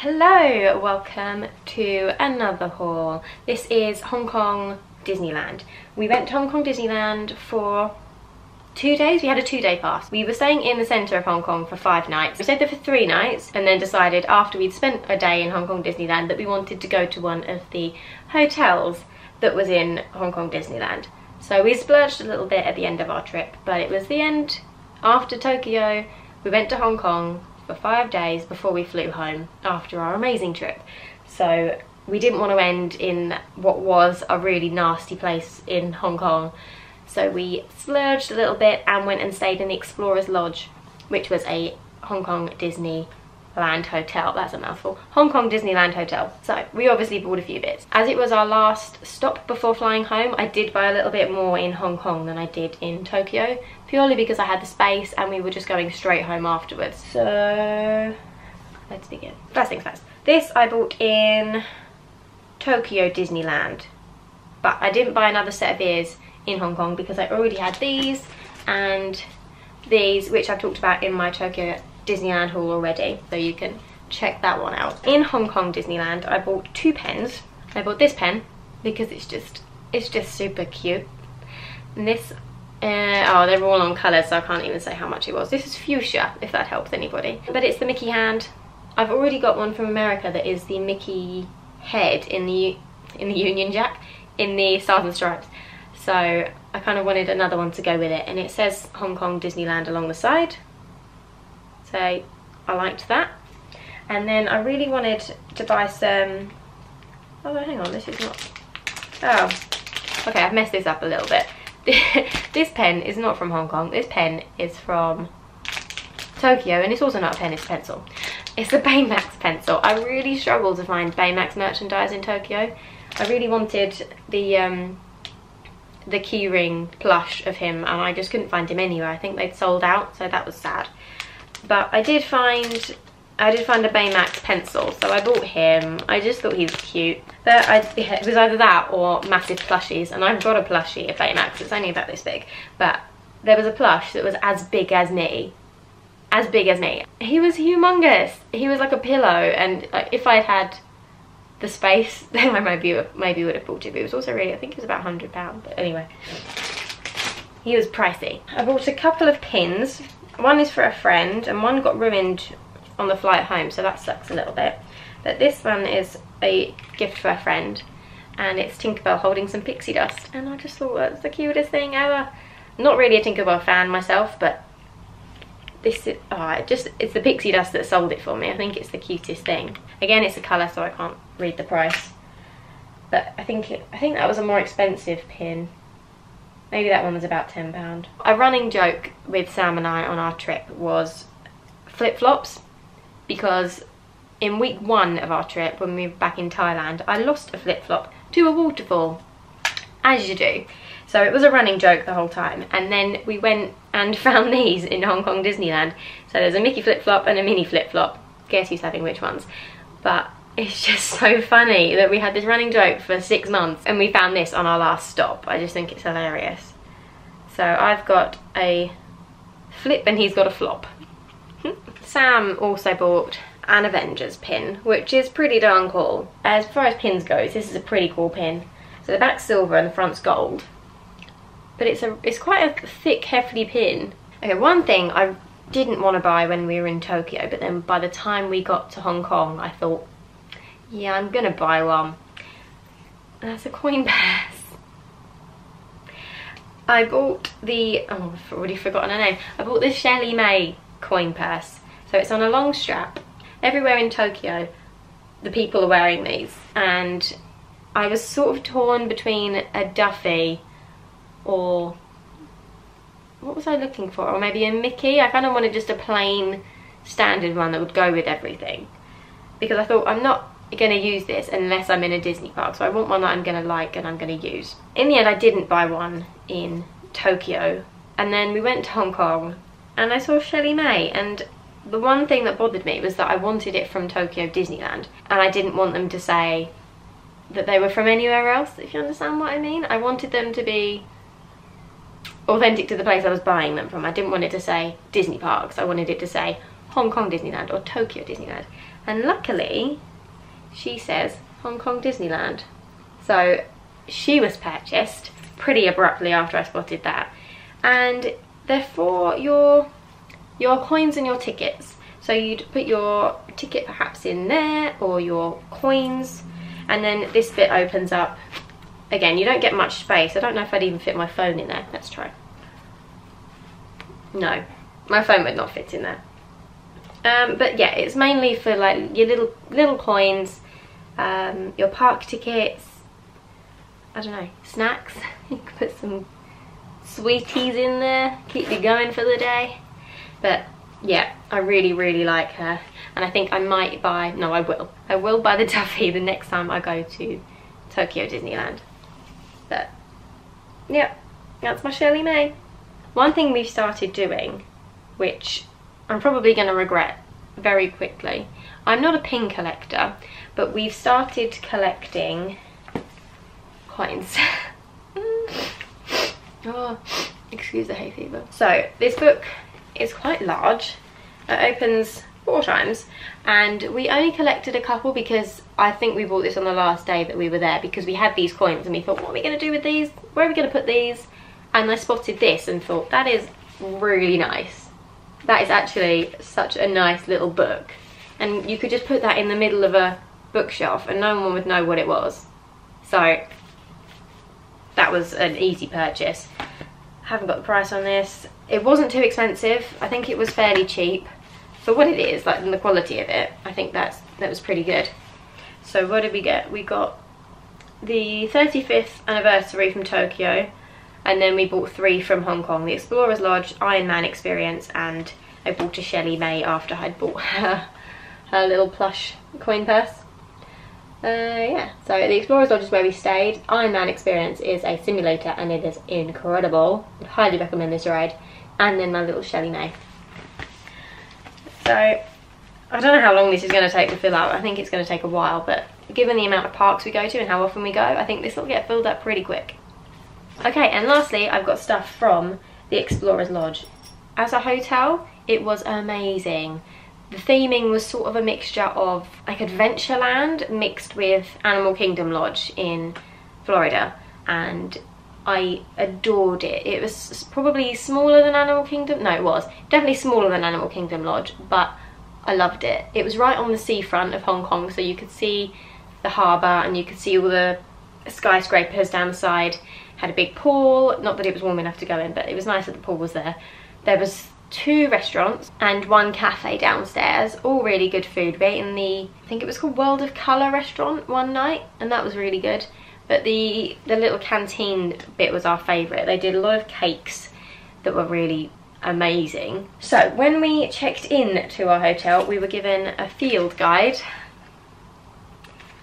Hello, welcome to another haul. This is Hong Kong Disneyland. We went to Hong Kong Disneyland for 2 days. We had a 2-day pass. We were staying in the centre of Hong Kong for 5 nights. We stayed there for 3 nights and then decided after we'd spent a day in Hong Kong Disneyland that we wanted to go to one of the hotels that was in Hong Kong Disneyland. So we splurged a little bit at the end of our trip, but it was the end. After Tokyo, we went to Hong Kong for 5 days before we flew home after our amazing trip. So we didn't want to end in what was a really nasty place in Hong Kong. So we splurged a little bit and went and stayed in the Explorers Lodge, which was a Hong Kong Disneyland hotel. That's a mouthful. Hong Kong Disneyland hotel. So we obviously bought a few bits. As it was our last stop before flying home, I did buy a little bit more in Hong Kong than I did in Tokyo, purely because I had the space and we were just going straight home afterwards. So let's begin. First things first. This I bought in Tokyo Disneyland, but I didn't buy another set of ears in Hong Kong because I already had these and these, which I've talked about in my Tokyo Disneyland haul already, so you can check that one out. In Hong Kong Disneyland I bought 2 pens. I bought this pen because it's just super cute, and this oh, they're all on colours, so I can't even say how much it was. This is fuchsia, if that helps anybody, but it's the Mickey hand. I've already got one from America that is the Mickey head in the Union Jack in the Stars and Stripes, so I kind of wanted another one to go with it, and it says Hong Kong Disneyland along the side, so I liked that. And then I really wanted to buy some, oh hang on, this is not, oh okay, I've messed this up a little bit. This pen is not from Hong Kong, this pen is from Tokyo, and it's also not a pen, it's a pencil. It's a Baymax pencil. I really struggled to find Baymax merchandise in Tokyo. I really wanted the keyring plush of him, and I just couldn't find him anywhere. I think they'd sold out, so that was sad. But I did find a Baymax pencil, so I bought him. I just thought he was cute. But it was either that or massive plushies, and I've got a plushie of Baymax. It's only about this big, but there was a plush that was as big as me. As big as me. He was humongous. He was like a pillow, and if I'd had the space, then I maybe would have bought it. But it was also really, I think it was about £100. But anyway, he was pricey. I bought a couple of pins. One is for a friend, and one got ruined on the flight home, so that sucks a little bit. But this one is a gift for a friend, and it's Tinkerbell holding some pixie dust, and I just thought that's the cutest thing ever. I'm not really a Tinkerbell fan myself, but this is, it's the pixie dust that sold it for me. I think it's the cutest thing. Again, it's a colour, so I can't read the price, but I think that was a more expensive pin. Maybe that one was about £10. A running joke with Sam and I on our trip was flip-flops, because in week 1 of our trip, when we were back in Thailand, I lost a flip-flop to a waterfall, as you do. So it was a running joke the whole time, and then we went and found these in Hong Kong Disneyland. So there's a Mickey flip-flop and a Minnie flip-flop. Guess who's having which ones? But it's just so funny that we had this running joke for 6 months and we found this on our last stop. I just think it's hilarious. So I've got a flip and he's got a flop. Sam also bought an Avengers pin, which is pretty darn cool. As far as pins goes, this is a pretty cool pin. So the back's silver and the front's gold. But it's quite a thick, hefty pin. Okay, one thing I didn't want to buy when we were in Tokyo, but then by the time we got to Hong Kong, I thought, yeah, I'm gonna buy one. And that's a coin purse. I bought the, oh, I've already forgotten her name. I bought the Shelly May coin purse. So it's on a long strap. Everywhere in Tokyo, the people are wearing these, and I was sort of torn between a Duffy or what was I looking for, or maybe a Mickey. I kind of wanted just a plain standard one that would go with everything, because I thought I'm not going to use this unless I'm in a Disney park, so I want one that I'm going to like and I'm going to use. In the end, I didn't buy one in Tokyo, and then we went to Hong Kong and I saw Shelly May, and the one thing that bothered me was that I wanted it from Tokyo Disneyland, and I didn't want them to say that they were from anywhere else, if you understand what I mean. I wanted them to be authentic to the place I was buying them from. I didn't want it to say Disney Parks. I wanted it to say Hong Kong Disneyland or Tokyo Disneyland. And luckily, she says Hong Kong Disneyland. So she was purchased pretty abruptly after I spotted that. And they're for your coins and your tickets. So you'd put your ticket perhaps in there, or your coins, and then this bit opens up. Again, you don't get much space. I don't know if I'd even fit my phone in there. Let's try. No, my phone would not fit in there. But yeah, it's mainly for like your little coins, your park tickets, I don't know, snacks. You can put some sweeties in there, keep you going for the day. But yeah, I really like her, and I think I might buy, no, I will buy the Duffy the next time I go to Tokyo Disneyland. But yeah, that's my Shirley May. One thing we've started doing, which I'm probably going to regret very quickly, I'm not a pin collector, but we've started collecting coins. Oh, excuse the hay fever. So this book is quite large. It opens 4 times, and we only collected a couple because I think we bought this on the last day that we were there, because we had these coins and we thought, what are we going to do with these? Where are we going to put these? And I spotted this and thought, that is really nice. That is actually such a nice little book, and you could just put that in the middle of a bookshelf and no one would know what it was. So that was an easy purchase. I haven't got the price on this. It wasn't too expensive. I think it was fairly cheap for what it is, like, and the quality of it. I think that was pretty good. So what did we get? We got the 35th anniversary from Tokyo, and then we bought 3 from Hong Kong, the Explorers Lodge, Iron Man Experience, and I bought a Shirley May after I'd bought her little plush coin purse. Yeah, so the Explorers Lodge is where we stayed. Iron Man Experience is a simulator and it is incredible. I'd highly recommend this ride. And then my little Shirley May. So I don't know how long this is going to take to fill out. I think it's going to take a while, but given the amount of parks we go to and how often we go, I think this will get filled up pretty quick. Okay, and lastly, I've got stuff from the Explorers Lodge. As a hotel, it was amazing. The theming was sort of a mixture of like Adventureland mixed with Animal Kingdom Lodge in Florida, and I adored it. It was probably smaller than Animal Kingdom. No, it was definitely smaller than Animal Kingdom Lodge, but I loved it. It was right on the seafront of Hong Kong, so you could see the harbour and you could see all the skyscrapers down the side. Had a big pool, not that it was warm enough to go in, but it was nice that the pool was there. There was 2 restaurants and 1 cafe downstairs, all really good food. We ate in the, I think it was called World of Colour restaurant one night, and that was really good. But the little canteen bit was our favourite. They did a lot of cakes that were really amazing. So when we checked in to our hotel, we were given a field guide,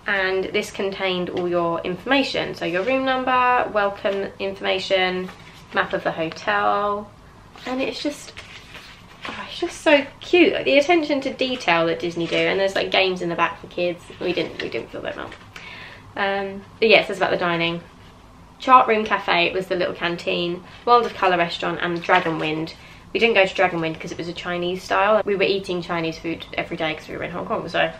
and this contained all your information. So your room number, welcome information, map of the hotel, and it's just so cute. The attention to detail that Disney do, and there's like games in the back for kids. We didn't fill them up. But yes, it's about the dining. Chart Room Cafe was the little canteen, World of Colour restaurant, and Dragon Wind. We didn't go to Dragon Wind because it was a Chinese style. We were eating Chinese food every day because we were in Hong Kong, so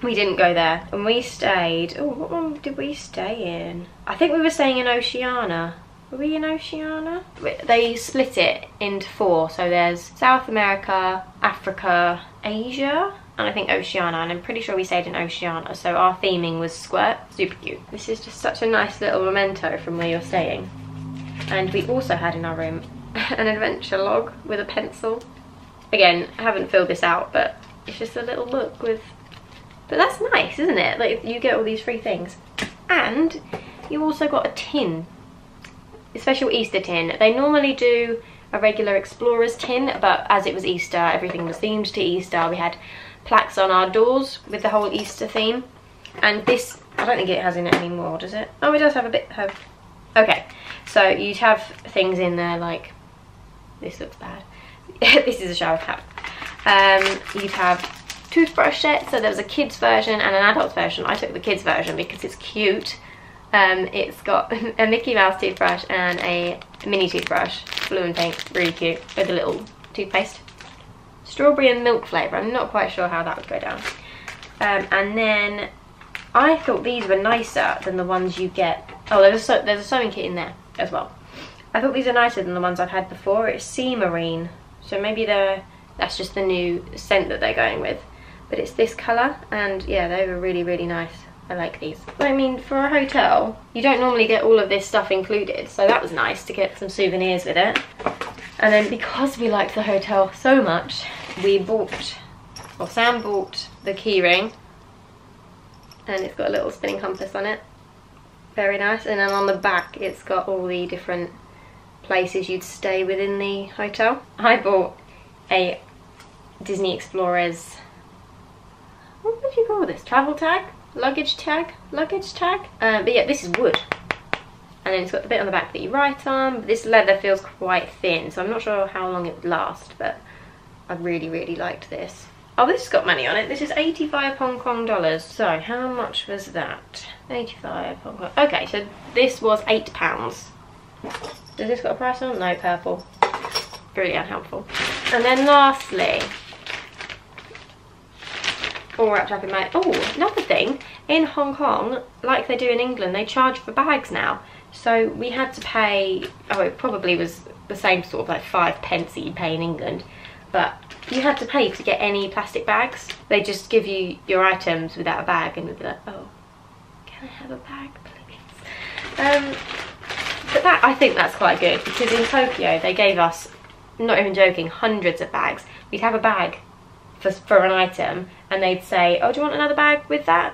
we didn't go there. And we stayed, oh, what one did we stay in? I think we were staying in Oceania. Were we in Oceania? They split it into 4, so there's South America, Africa, Asia, and I think Oceania, and I'm pretty sure we stayed in Oceania, so our theming was squirt. Super cute. This is just such a nice little memento from where you're staying. And we also had in our room an adventure log with a pencil. Again, I haven't filled this out, but it's just a little book with, but that's nice, isn't it? Like, you get all these free things. And you also got a tin, a special Easter tin. They normally do a regular Explorers tin, but as it was Easter, everything was themed to Easter. We had plaques on our doors with the whole Easter theme. And this, I don't think it has in it anymore, does it? Oh, it does have a bit of, okay. So you'd have things in there like, this looks bad. This is a shower cap. You'd have toothbrush sets, so there was a kids version and an adult version. I took the kids version because it's cute. It's got a Mickey Mouse toothbrush and a mini toothbrush, blue and pink, really cute, with a little toothpaste. Strawberry and milk flavour, I'm not quite sure how that would go down. And then I thought these were nicer than the ones you get. Oh, there's a sewing kit in there as well. I thought these are nicer than the ones I've had before. It's Sea Marine, so maybe that's just the new scent that they're going with. But it's this colour, and yeah, they were really, really nice. I like these. I mean, for a hotel, you don't normally get all of this stuff included, so that was nice to get some souvenirs with it. And then because we liked the hotel so much, Sam bought the keyring, and it's got a little spinning compass on it. Very nice. And then on the back, it's got all the different places you'd stay within the hotel. I bought a Disney Explorers, what would you call this? Travel tag? Luggage tag? Luggage tag? But yeah, this is wood. And then it's got the bit on the back that you write on. But this leather feels quite thin, so I'm not sure how long it would last, but I really, really liked this. Oh, this has got money on it. This is 85 Hong Kong dollars. So how much was that? 85 Hong Kong. Okay, so this was £8. Does this got a price on? No, purple. Really unhelpful. And then lastly, all wrapped up in my... Oh, another thing. In Hong Kong, like they do in England, they charge for bags now. So we had to pay... Oh, it probably was the same sort of like 5 pence that you pay in England. But you had to pay to get any plastic bags. They just give you your items without a bag, and we'd be like, oh, can I have a bag, please? But that, I think that's quite good, because in Tokyo they gave us, not even joking, hundreds of bags. We'd have a bag for an item, and they'd say, oh, do you want another bag with that?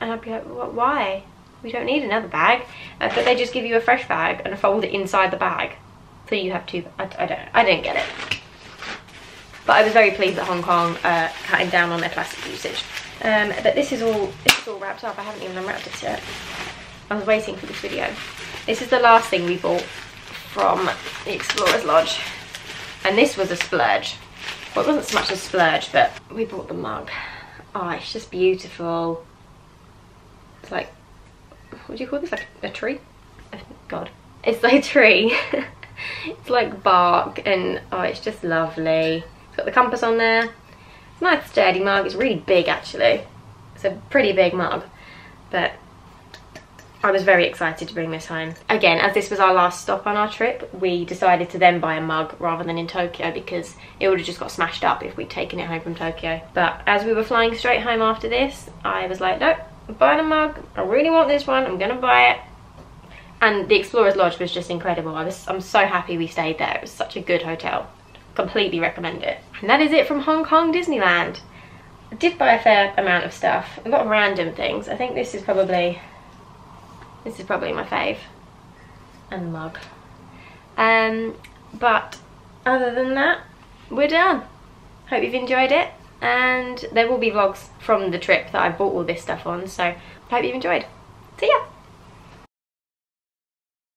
And I'd be like, why? We don't need another bag. But they just give you a fresh bag and fold it inside the bag. So you have two. I didn't get it. But I was very pleased that Hong Kong cutting down on their plastic usage. But this is all wrapped up. I haven't even unwrapped it yet. I was waiting for this video. This is the last thing we bought from the Explorers Lodge. And this was a splurge. Well, it wasn't so much a splurge, but we bought the mug. Oh, it's just beautiful. It's like, what do you call this? Like a tree? Oh, God. It's like a tree. It's like bark, and oh, it's just lovely. It's got the compass on there. It's a nice sturdy mug. It's really big, actually. It's a pretty big mug, but I was very excited to bring this home. Again, as this was our last stop on our trip, we decided to then buy a mug rather than in Tokyo, because it would have just got smashed up if we'd taken it home from Tokyo. But as we were flying straight home after this, I was like, nope, I'm buying a mug. I really want this one. I'm gonna buy it. And the Explorers Lodge was just incredible. I'm so happy we stayed there. It was such a good hotel. Completely recommend it. And that is it from Hong Kong Disneyland. I did buy a fair amount of stuff, a lot of random things. I think this is probably my fave. And the mug. But other than that, we're done. Hope you've enjoyed it. And there will be vlogs from the trip that I bought all this stuff on. So hope you've enjoyed. See ya!